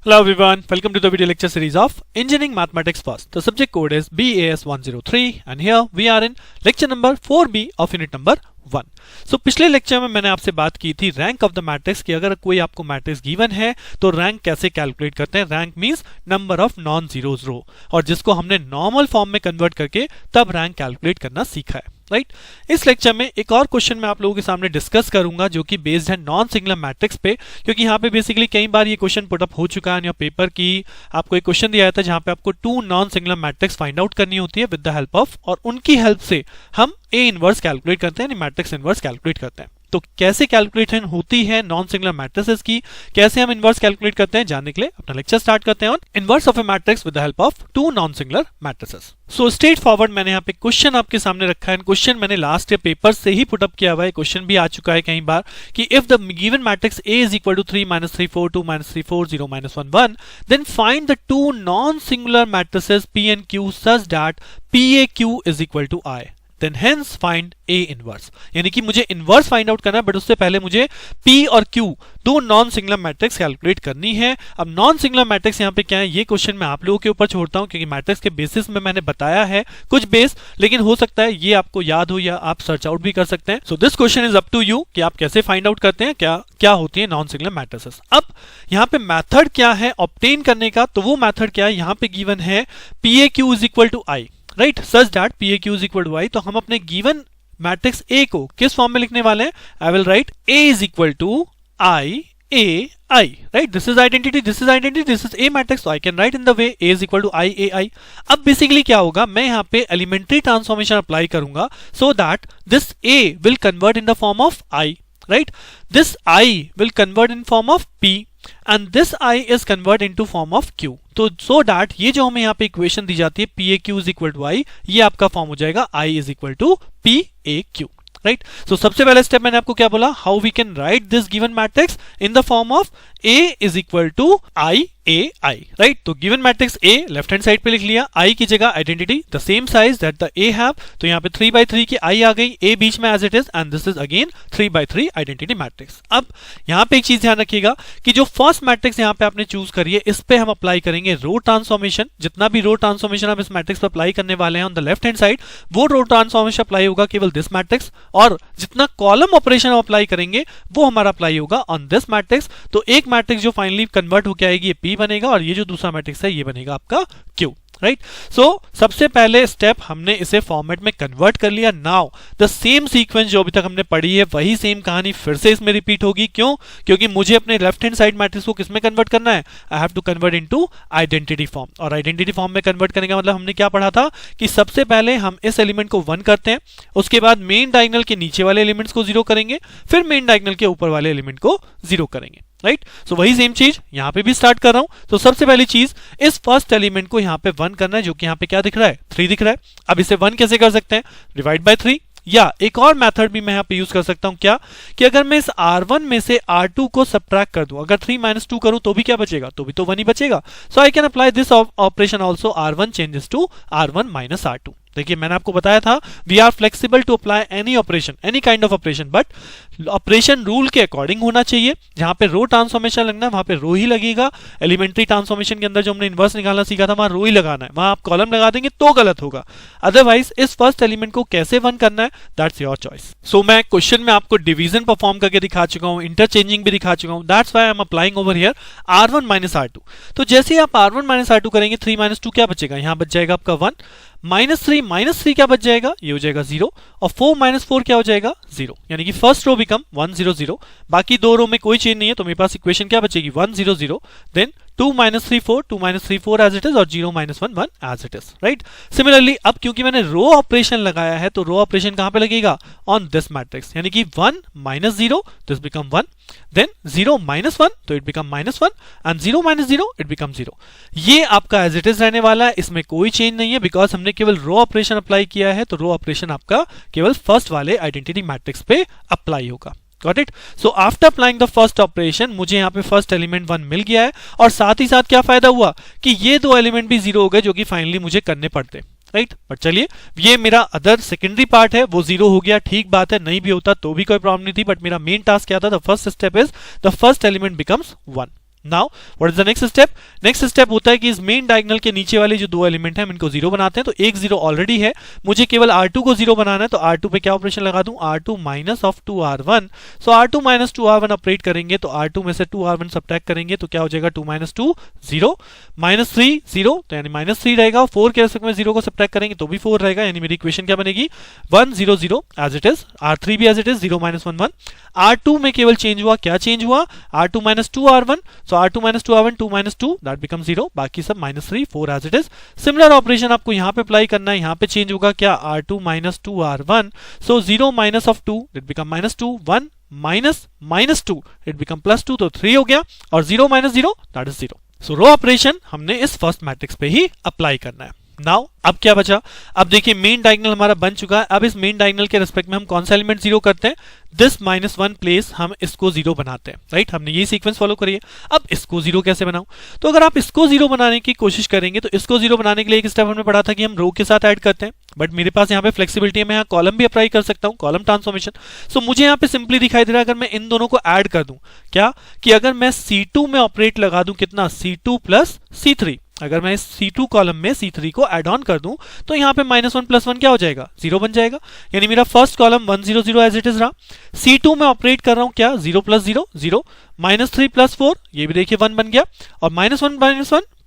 Hello everyone, welcome to the video lecture series of Engineering Mathematics First. The subject code is BAS103 and here we are in lecture number 4B of unit number 1. So पिछले lecture में मैंने आपसे बात की थी rank of the matrix कि अगर कोई आपको मैट्रिक्स गिवन है तो रैंक कैसे कैलकुलेट करते हैं. Rank means number of non zeros row, और जिसको हमने नॉर्मल फॉर्म में कन्वर्ट करके तब रैंक कैलकुलेट करना सीखा है. राइट इस लेक्चर में एक और क्वेश्चन मैं आप लोगों के सामने डिस्कस करूंगा जो कि बेस्ड है नॉन सिंगुलर मैट्रिक्स पे, क्योंकि यहाँ पे बेसिकली कई बार ये क्वेश्चन पुट अप हो चुका है. पेपर की आपको एक क्वेश्चन दिया था जहां पे आपको two non singular matrix find out करनी होती है विद द हेल्प ऑफ, और उनकी हेल्प से हम ए इनवर्स कैलकुलेट करते हैं, मैट्रिक्स इनवर्स कैलकुलेट करते हैं. तो कैसे कैलकुलेशन होती है नॉन सिंगुलर मैट्रिसेस की, कैसे हम इनवर्स कैलकुलेट करते हैं, जानने के लिए अपना लेक्चर स्टार्ट करते हैं on inverse of a matrix with the help of two non singular matrices. So straightforward मैंने यहाँ पे क्वेश्चन आपके सामने रखा है. क्वेश्चन मैंने लास्ट ईयर पेपर से ही पुट अप किया हुआ है, क्वेश्चन भी आ चुका है कई बार कि if the given matrix A is equal to 3 minus 3 4 2 minus 3 4 0 minus 1 1 then find the two non singular matrices P and Q such that PAQ is equal to I. Then hence find A inverse. यानी कि मुझे inverse find out करना है, but उससे पहले मुझे P और Q दो नॉन सिंगुलर मैट्रिक्स कैलकुलेट करनी है. अब नॉन सिंगुलर मैट्रिक्स यहाँ पे क्या है, ये क्वेश्चन मैं आप लोगों के ऊपर छोड़ता हूँ क्योंकि मैट्रिक्स के बेसिस में मैंने बताया है कुछ बेस, लेकिन हो सकता है ये आपको याद हो या आप सर्च आउट भी कर सकते हैं. So this question is up to you कि आप कैसे फाइंड आउट करते हैं क्या होती है नॉन सिंगुलर मैट्रिसेस. अब यहाँ पे मैथड क्या है ऑब्टेन करने का, तो वो मैथड क्या है, यहाँ पे गिवन है PAQ is equal to I, right, such that PAQ is equal to I. तो हम अपने गिवन मैट्रिक्स A को किस फॉर्म में लिखने वाले हैं, I will write A is equal to I A I, right? This is identity, this is identity, this is A matrix, so I can write in the way A is equal to I A I. अब basically क्या होगा, मैं यहाँ पे elementary transformation apply करूंगा so that this A will convert in the form of I, right? This I will convert in form of P and this I is convert into form of Q. तो so that ये जो हमें यहाँ पे equation दी जाती है PAQ is equal to I, ये आपका फॉर्म हो जाएगा I is equal to PAQ. Right so सबसे पहले स्टेप मैंने आपको क्या बोला, how we can write this given matrix in the form of A is equal to I A I, right. तो given matrix A left hand side पे लिख लिया, I की जगह identity the same size that the A have, तो यहाँ पे 3/3 की I आ गई, A बीच में as it is and this is again 3/3 identity matrix. अब यहाँ पे एक चीज ध्यान रखिएगा कि जो फर्स्ट मैट्रिक्स यहाँ पे आपने चूज करी है इस पे हम अप्लाई करेंगे रो ट्रांसफॉर्मेशन. जितना भी रो ट्रांसफॉर्मेशन आप इस मैट्रिक्स पे अप्लाई करने वाले हैं on the left hand side, वो रो ट्रांसफॉर्मेशन अप्लाई होगा केवल दिस मैट्रिक्स, और जितना कॉलम ऑपरेशन अप्लाई करेंगे वो हमारा अप्लाई होगा ऑन दिस मैट्रिक्स. तो एक मैट्रिक्स जो फाइनली कन्वर्ट होकर आएगी ये P बनेगा, और ये जो दूसरा मैट्रिक्स है ये बनेगा आपका Q, राइट. सो सबसे पहले स्टेप हमने इसे फॉर्मेट में कन्वर्ट कर लिया. नाउ द सेम सीक्वेंस जो अभी तक हमने पढ़ी है वही सेम कहानी फिर से इसमें रिपीट होगी. क्यों, क्योंकि मुझे अपने लेफ्ट हैंड साइड मैट्रिक्स को किसमें कन्वर्ट करना है, I have to convert into identity form. और आइडेंटिटी फॉर्म में कन्वर्ट करने का मतलब हमने क्या पढ़ा था कि सबसे पहले हम इस एलिमेंट को 1 करते हैं, उसके बाद मेन डायगोनल के नीचे वाले एलिमेंट्स को 0 करेंगे, फिर मेन डायगोनल के ऊपर वाले एलिमेंट को 0 करेंगे, राइट. सो वही सेम चीज यहां पे भी स्टार्ट कर रहा हूं. तो सबसे पहली चीज इस फर्स्ट एलिमेंट को यहां पे 1 करना है, जो कि यहां पे क्या दिख रहा है, 3 दिख रहा है. अब इसे 1 कैसे कर सकते हैं, डिवाइड बाय 3, या एक और मेथड भी मैं यहां पे यूज कर सकता हूं, क्या कि अगर मैं इस R1 में से R2 को सब्ट्रैक्ट कर दूं, अगर 3 - 2 करूं तो भी क्या बचेगा, तो भी तो 1 ही बचेगा. So I can apply this operation also, R1 changes to R1 - R2. देखिए मैंने आपको बताया था we are flexible to apply any operation, any kind of operation, but operation rule के अकॉर्डिंग होना चाहिए. जहां पे रो ट्रांसफॉर्मेशन लगना है वहां पे रो ही लगेगा. एलिमेंट्री ट्रांसफॉर्मेशन के अंदर जो हमने इनवर्स निकालना सीखा था वहां रो ही लगाना है, वहां आप कॉलम लगा देंगे तो गलत होगा. अदरवाइज इस फर्स्ट एलिमेंट को कैसे 1 करना है दैट्स योर चॉइस. सो मैं क्वेश्चन में आपको डिवीजन परफॉर्म करके दिखा चुका हूं, इंटरचेंजिंग भी दिखा चुका हूं, that's why I am applying over here R1 - R2. तो जैसे ही आप R1 - R2 करेंगे 3 - 2 क्या बचेगा, यहां बच जाएगा आपका 1, -3 क्या बच जाएगा, ये हो जाएगा 0, और 4 - 4 क्या हो जाएगा 0, यानी कि फर्स्ट रो बिकम 1 0 0. बाकी दो रो में कोई चेंज नहीं है, तो मेरे पास इक्वेशन क्या बचेगी 1 0 0, देन 2 - 3 4, 2 - 3 4 एज इट इज, और 0 - 1 1 as it is, right. Similarly अब क्योंकि मैंने रो ऑपरेशन लगाया है तो रो ऑपरेशन कहां पे लगेगा, ऑन दिस मैट्रिक्स, यानी कि 1 - 0 दिस बिकम 1, देन 0 - 1 तो it become -1, and 0 - 0 it become 0. ये आपका एज इट इज रहने वाला है, इसमें कोई चेंज नहीं है बिकॉज हमने केवल रो ऑपरेशन अप्लाई किया है. तो रो ऑपरेशन आपका केवल फर्स्ट वाले आइडेंटिटी मैट्रिक्स पे अप्लाई होगा. Got it? So after applying the first operation मुझे यहाँ पे फर्स्ट एलिमेंट 1 मिल गया है, और साथ ही साथ क्या फायदा हुआ कि ये दो एलिमेंट भी 0 हो गए जो कि फाइनली मुझे करने पड़ते, राइट. बट चलिए ये मेरा अदर सेकेंडरी पार्ट है, वो 0 हो गया, ठीक बात है, नहीं भी होता तो भी कोई प्रॉब्लम नहीं थी, बट मेरा मेन टास्क क्या था, the first step is the first element becomes 1. Now what is the next step? Next step होता है कि इस मेन डायगोनल के नीचे वाले जो दो एलिमेंट हैं हम इनको जीरो बनाते हैं। तो एक जीरो ऑलरेडी है, मुझे केवल R2 को जीरो बनाना है, तो R2 पे क्या ऑपरेशन लगा दूं? R2 minus of 2R1। So R2 minus 2R1 operate करेंगे तो R2 में से 2R1 सब्ट्रैक्ट करेंगे तो क्या हो जाएगा? 2 माइनस 2 0, माइनस 3 0, तो यानी माइनस 3 रहेगा। 4 के रेस्पेक्ट में 0 को सब्ट्रैक्ट करेंगे तो भी 4 रहेगा, यानी मेरी इक्वेशन क्या बनेगी? 1 0 0 एज इट इज, R3 भी as it is, 0 minus 1 1। R2 में केवल चेंज हुआ, क्या चेंज हुआ? R2 minus 2R1, so R2 minus 2R1, 2 minus 2 that become 0, बाकी सब minus 3 4 as it is. Similar operation आपको यहाँ पे अप्लाई करना है, यहाँ पे चेंज होगा क्या? R2 minus 2R1, so 0 minus of 2 it become minus 2, 1 minus minus 2 it become plus 2, तो 3 हो गया, और 0 minus 0 that is 0। So row operation हमने इस फर्स्ट मैट्रिक्स पे ही अप्लाई करना है। नाउ अब क्या बचा? अब देखिए मेन डायगोनल हमारा बन चुका है। अब इस मेन डायगोनल के रेस्पेक्ट में हम कौन सा एलिमेंट जीरो करते हैं? दिस माइनस 1 प्लेस हम इसको जीरो बनाते हैं, राइट? हमने ये सीक्वेंस फॉलो करिए। अब इसको जीरो कैसे बनाऊं? तो अगर आप इसको जीरो बनाने की कोशिश करेंगे तो इसको जीरो बनाने के लिए एक स्टेप हमने पढ़ा था कि हम रो के साथ ऐड करते हैं, बट मेरे पास यहाँ पे फ्लेक्सिबिलिटी है, मैं यहाँ कॉलम भी अप्लाई कर सकता हूँ, कॉलम ट्रांसफॉर्मेशन। सो मुझे यहाँ पे सिंपली दिखाई दे रहा है अगर मैं इन दोनों को ऐड कर दूं, क्या कि अगर मैं C2 में ऑपरेट लगा दूं, कितना? C2 plus C3। अगर मैं इस C2 कॉलम में C3 को ऐड ऑन कर दूं तो यहाँ पे माइनस 1 प्लस 1 क्या हो जाएगा? 0 बन जाएगा, यानी मेरा first column 1 0 0 as it is रहा। C2 में ऑपरेट कर रहा हूं क्या? 0 प्लस 0 0, माइनस 3 प्लस 4 ये भी देखिए 1 बन गया, और माइनस 1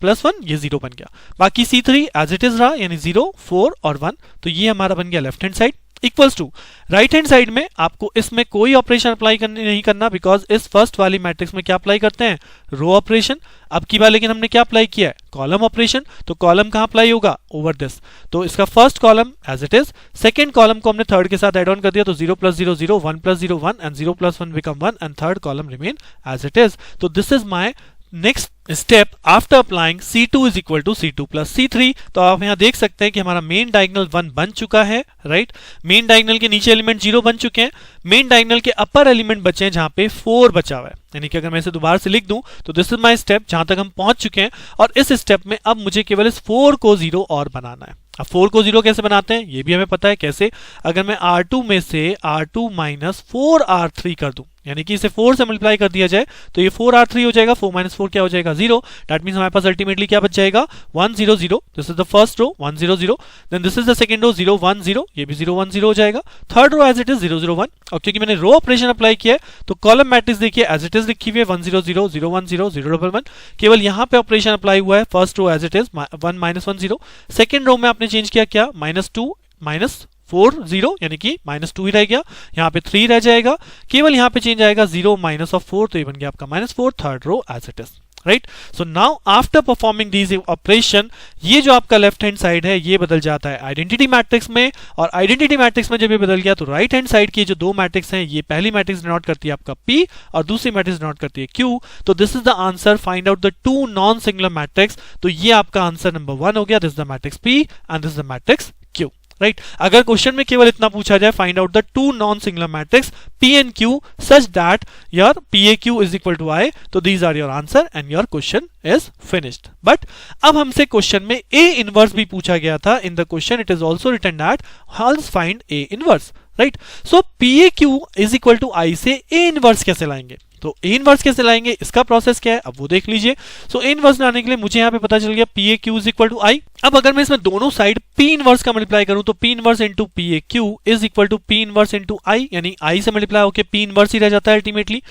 प्लस 1 ये 0 बन गया। बाकी C3 एज इट इज रहा, यानी 0 4 और 1, तो ये हमारा बन गया left hand side. Equals to right hand side में आपको इसमें कोई ऑपरेशन अप्लाई नहीं करना, बिकॉज इस फर्स्ट वाली मैट्रिक्स में क्या अप्लाई करते हैं? Row operation. अब की बार लेकिन हमने क्या अप्लाई किया है? Column operation. तो कॉलम कहां अप्लाई होगा? Over this. तो इसका first column as it is, second column को हमने थर्ड के साथ एड ऑन कर दिया, तो 0 plus 0 0, 1 plus 0 1, and 0 plus 1 become 1, and third column remain as it is. तो this is my next step after applying C2 is equal to C2 plus C3। तो आप यहां देख सकते हैं कि हमारा मेन डायगोनल 1 बन चुका है, राइट? मेन डायगोनल के नीचे एलिमेंट 0 बन चुके हैं, मेन डायगोनल के अपर एलिमेंट बचे हैं जहां पे 4 बचा हुआ है, यानी कि अगर मैं इसे दोबारा से लिख दूं तो दिस इज माय स्टेप जहां तक हम पहुंच चुके हैं, और इस स्टेप में अब मुझे केवल इस 4 को 0 और बनाना है। अब 4 को 0 कैसे बनाते हैं ये भी हमें पता है कैसे। अगर मैं R2 में से R2 माइनस 4R3 कर दूं, यानी कि इसे 4 से मल्टीप्लाई कर दिया जाए तो ये 4R3 हो जाएगा, 4 माइनस 4 क्या हो जाएगा? 0। दैट मींस हमारे पास अल्टीमेटली क्या बच जाएगा? 1 0 0। This is the first row 1 0 0, then this is the second row 0 1 0, ये भी 0 1 0 हो जाएगा। Third row as it is 0 0 1, और क्योंकि मैंने रो ऑपरेशन अप्लाई किया है तो कॉलम मैट्रिक्स देखिए एज इट इज लिखी हुई है 1 0 0 0 1 0 0 1 1, केवल यहां पे ऑपरेशन अप्लाई हुआ है। First row as it is 1 minus 1 0, second row में आपने चेंज किया क्या? माइनस 2 माइनस 4 0, यानी कि माइनस 2 ही रह गया, यहाँ पे 3 रह जाएगा, केवल यहाँ पे चेंज आएगा 0 माइनस ऑफ 4, तो ये बन गया आपका minus 4, third row as it is, right? So now after performing these operation, ये जो आपका लेफ्ट हैंड साइड है ये बदल जाता है आइडेंटिटी मैट्रिक्स में, और आइडेंटिटी मैट्रिक्स में जब ये बदल गया तो राइट हैंड साइड की जो दो मैट्रिक्स हैं, ये पहली मैट्रिक्स डिनोट करती है आपका P और दूसरी मैट्रिक्स डिनोट करती है Q। तो this is the answer, find out the two non singular matrix. तो ये आपका आंसर नंबर 1 हो गया, this is the matrix P and this is the matrix Q, right? अगर क्वेश्चन में केवल इतना पूछा जाए, find out the two non singular matrix P and Q such that your PAQ is equal to I, तो these are your answer and your question is finished. But अब हमसे question में A inverse भी पूछा गया था। In the question it is also written that let's find A inverse, right? So PAQ is equal to I से A inverse कैसे लाएंगे? तो A इनवर्स कैसे लाएंगे, इसका प्रोसेस क्या है अब वो देख लीजिए। सो A इनवर्स लाने के लिए मुझे यहाँ पे पता चल गया PAQ is equal to I। अब अगर मैं इसमें दोनों साइड P इनवर्स का मल्टीप्लाई करूं तो P inverse into PAQ is equal to P inverse into I, यानी I से मल्टीप्लाई होकर P इनवर्स ही रह जाता है अल्टीमेटली।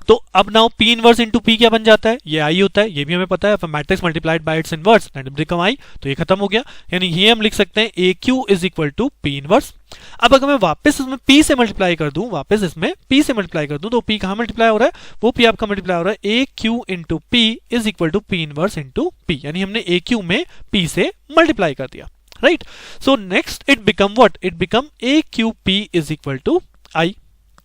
तो अब now P inverse into P क्या बन जाता है? ये I होता है, ये भी हमें पता है। Matrix multiplied by it's inverse that become I, तो ये खत्म हो गया, यानी ये हम लिख सकते हैं AQ is equal to P inverse. अब अगर मैं वापस इसमें P से मल्टीप्लाई कर दूं, तो P कहां मल्टीप्लाई हो रहा है? वो P आपका मल्टीप्लाई हो रहा है AQ into P is equal to P inverse into P, यानी हमने AQ में P से मल्टीप्लाई कर दिया, right? So next it become what? It become AQP is equal to I।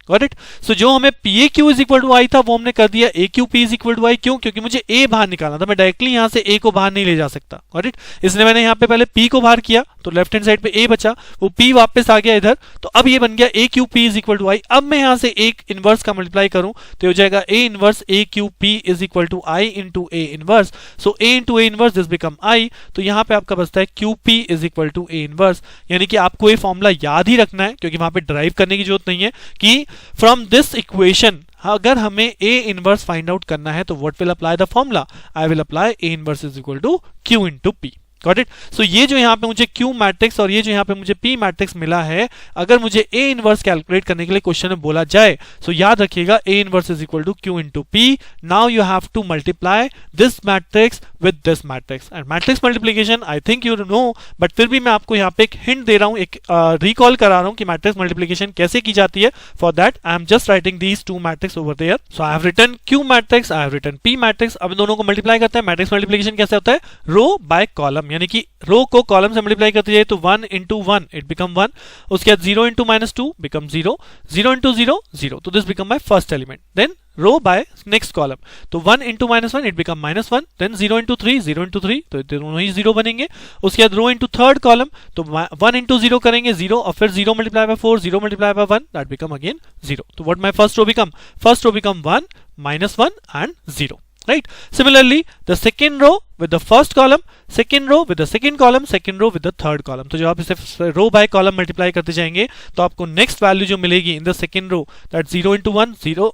Got it? So जो हमें PAQ is equal to I था वो हमने कर दिया AQP is equal to I। क्यों? क्योंकि मुझे A बाहर निकालना था, मैं डायरेक्टली यहां से A को बाहर नहीं ले जा सकता। Got it? इसलिए मैंने यहां पे पहले P को बाहर किया तो लेफ्ट हैंड साइड पे A बचा, वो P वापस आ गया इधर, तो अब ये बन गया AQP is equal to I। अब मैं यहां से एक इनवर्स का मल्टीप्लाई करूं तो हो जाएगा A inverse AQP is equal to I into A inverse. So A into A inverse this become I। तो यहां पे आपका बचता है QP is equal to A inverse, यानी कि आपको ये फॉर्मूला याद ही रखना है क्योंकि वहां पे ड्राइव करने की जरूरत नहीं है कि फ्रॉम दिस इक्वेशन अगर हमें ए इनवर्स फाइंड आउट करना है तो what will apply the formula, I will apply A inverse is equal to Q into P. Got it. So ये जो यहाँ पे मुझे Q मैट्रिक्स और ये जो यहाँ पे मुझे P मैट्रिक्स मिला है, अगर मुझे A इनवर्स कैलकुलेट करने के लिए क्वेश्चन में बोला जाए, सो याद रखिएगा A inverse is equal to Q into P। Now you have to multiply this matrix with this matrix, and matrix multiplication I think you know, but फिर भी मैं आपको यहाँ पे एक हिंट दे रहा हूँ, एक रिकॉल करा रहा हूँ कि मैट्रिक्स मल्टीप्लिकेशन कैसे की जाती है। For that I am just writing these two matrix over there. So I have written Q matrix, I have written P matrix. अब इन दोनों को मल्टीप्लाई करते हैं। मैट्रिक्स मल्टीप्लिकेशन कैसे होता है, रो बाय कॉलम, यानी कि रो को कॉलम से मल्टीप्लाई करते जाए तो 1 इंटू 1 इट बिकम 1, उसके बाद 0 इंटू -2 बिकम 0, 0 इंटू 0 0, तो this become my first element. Then row by next column, तो 1 into -1 it become -1, then 0 into 3 0 into 3, तो दोनों ही 0 बनेंगे। उसके बाद रो इंटू थर्ड कॉलम, तो 1 इंटू 0 करेंगे 0, और फिर 0 multiply by 4, 0 multiply by 1, that become again 0। तो what my first row become, first row become 1 -1 and 0, right? Similarly, the second row with the first column, second row with the second column, second row with the third column. तो जब आप इसे रो by column multiply करते जाएंगे तो आपको next value जो मिलेगी in the second row, that 0 into 1 0,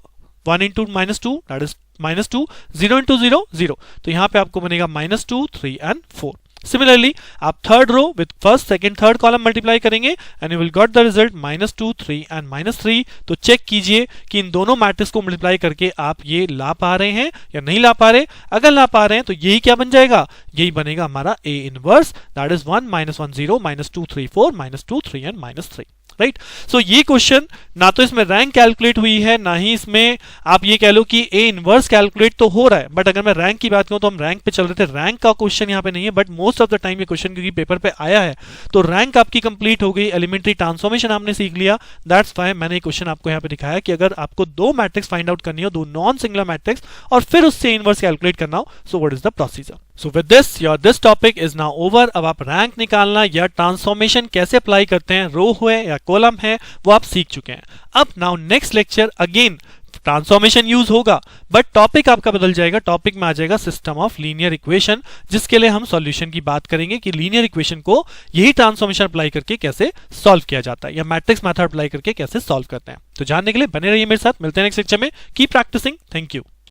1 into -2 that is -2, 0 into 0 0, तो यहाँ पे आपको बनेगा -2 3 एंड 4। सिमिलरली आप third row with first second third column multiply करेंगे and you will got the result -2 3 and -3। तो चेक कीजिए कि इन दोनों मैट्रिक्स को मल्टीप्लाई करके आप ये ला पा रहे हैं या नहीं ला पा रहे। अगर ला पा रहे हैं तो यही क्या बन जाएगा, यही बनेगा हमारा A inverse, that is 1 -1 0 -2 3 4 -2 3 and -3, right. So ये क्वेश्चन ना तो इसमें रैंक कैलकुलेट हुई है, ना ही इसमें आप ये कह लो कि ए इनवर्स कैलकुलेट तो हो रहा है, बट अगर मैं रैंक की बात करूं तो हम रैंक पे चल रहे थे, रैंक का क्वेश्चन यहाँ पे नहीं है, but most of the time ये क्वेश्चन क्योंकि पेपर पे आया है तो रैंक आपकी कंप्लीट हो गई, एलिमेंट्री ट्रांसफॉर्मेशन आपने सीख लिया। दैट्स व्हाई मैंने ये क्वेश्चन आपको यहाँ पे दिखाया कि अगर आपको दो मैट्रिक्स फाइंड आउट करनी हो, दो नॉन सिंगुलर मैट्रिक्स, और फिर उससे इनवर्स कैलकुलेट करना हो, so what is the procedure. So with this your this topic is now over. अब आप रैंक निकालना या ट्रांसफॉर्मेशन कैसे अप्लाई करते हैं, रो है या कॉलम है, वो आप सीख चुके हैं। अब now next lecture again transformation use होगा, बट टॉपिक आपका बदल जाएगा। टॉपिक में आ जाएगा सिस्टम ऑफ लीनियर इक्वेशन, जिसके लिए हम सॉल्यूशन की बात करेंगे कि लीनियर इक्वेशन को यही ट्रांसफॉर्मेशन अप्लाई करके कैसे सॉल्व किया जाता है, या मैट्रिक्स मेथड अप्लाई करके कैसे सॉल्व करते हैं। तो जानने के लिए बने रहिए मेरे साथ, मिलते हैं नेक्स्ट लेक्चर में। Keep practicing, thank you.